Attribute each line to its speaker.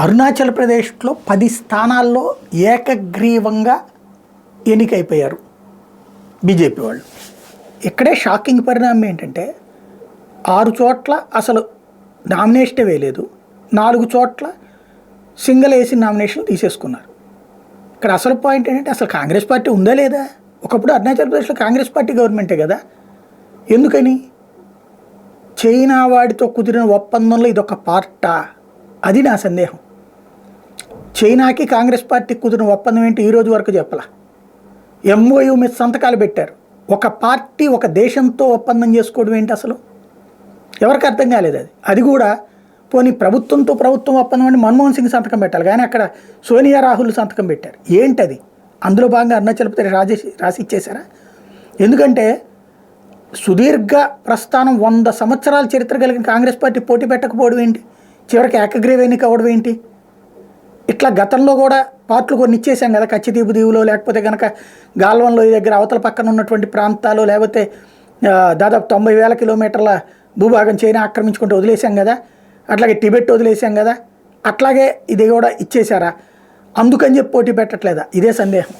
Speaker 1: అరుణాచల్ ప్రదేశ్లో 10 స్థానాల్లో ఏకగ్రీవంగా ఎన్నికైపోయారు బీజేపీ వాళ్ళు. ఇక్కడే షాకింగ్ పరిణామం ఏంటంటే 6 చోట్ల అసలు నామినేషనే వేయలేదు, 4 చోట్ల సింగిల్ వేసి నామినేషన్ తీసేసుకున్నారు. ఇక్కడ అసలు పాయింట్ ఏంటంటే అసలు కాంగ్రెస్ పార్టీ ఉందా లేదా? ఒకప్పుడు అరుణాచల్ ప్రదేశ్లో కాంగ్రెస్ పార్టీ గవర్నమెంటే కదా. ఎందుకని? చైనా వాడితో కుదిరిన ఒప్పందంలో ఇదొక పార్టా? అది నా సందేహం. చైనాకి కాంగ్రెస్ పార్టీకి కుదిరిన ఒప్పందం ఏంటి ఈరోజు వరకు చెప్పలా. ఎంఓయూ మీద సంతకాలు పెట్టారు. ఒక పార్టీ ఒక దేశంతో ఒప్పందం చేసుకోవడం ఏంటి అసలు? ఎవరికి అర్థం కాలేదు అది. అది కూడా పోనీ ప్రభుత్వంతో ప్రభుత్వం ఒప్పందం అంటే మన్మోహన్ సింగ్ సంతకం పెట్టాలి, కానీ అక్కడ సోనియా రాహుల్ సంతకం పెట్టారు. ఏంటది? అందులో భాగంగా అరుణాచల్ ప్రదేశ్ రాసి ఇచ్చేశారా? ఎందుకంటే సుదీర్ఘ ప్రస్థానం 100 సంవత్సరాల చరిత్ర కలిగిన కాంగ్రెస్ పార్టీ పోటీ పెట్టకపోవడం ఏంటి? చివరికి ఏకగ్రీవ ఎన్నిక అవ్వడం ఏంటి? ఇట్లా గతంలో కూడా పార్టీలు కొన్ని ఇచ్చేసాం కదా, కచ్చిదీపు దీవులో, లేకపోతే కనుక గాల్వన్లో దగ్గర అవతల పక్కన ఉన్నటువంటి ప్రాంతాలు, లేకపోతే దాదాపు 90,000 కిలోమీటర్ల భూభాగం చైనా ఆక్రమించుకుంటూ వదిలేసాం కదా, అట్లాగే టిబెట్ వదిలేసాం కదా, అట్లాగే ఇది కూడా ఇచ్చేశారా? అందుకని చెప్పి పోటీ పెట్టట్లేదా? ఇదే సందేహం.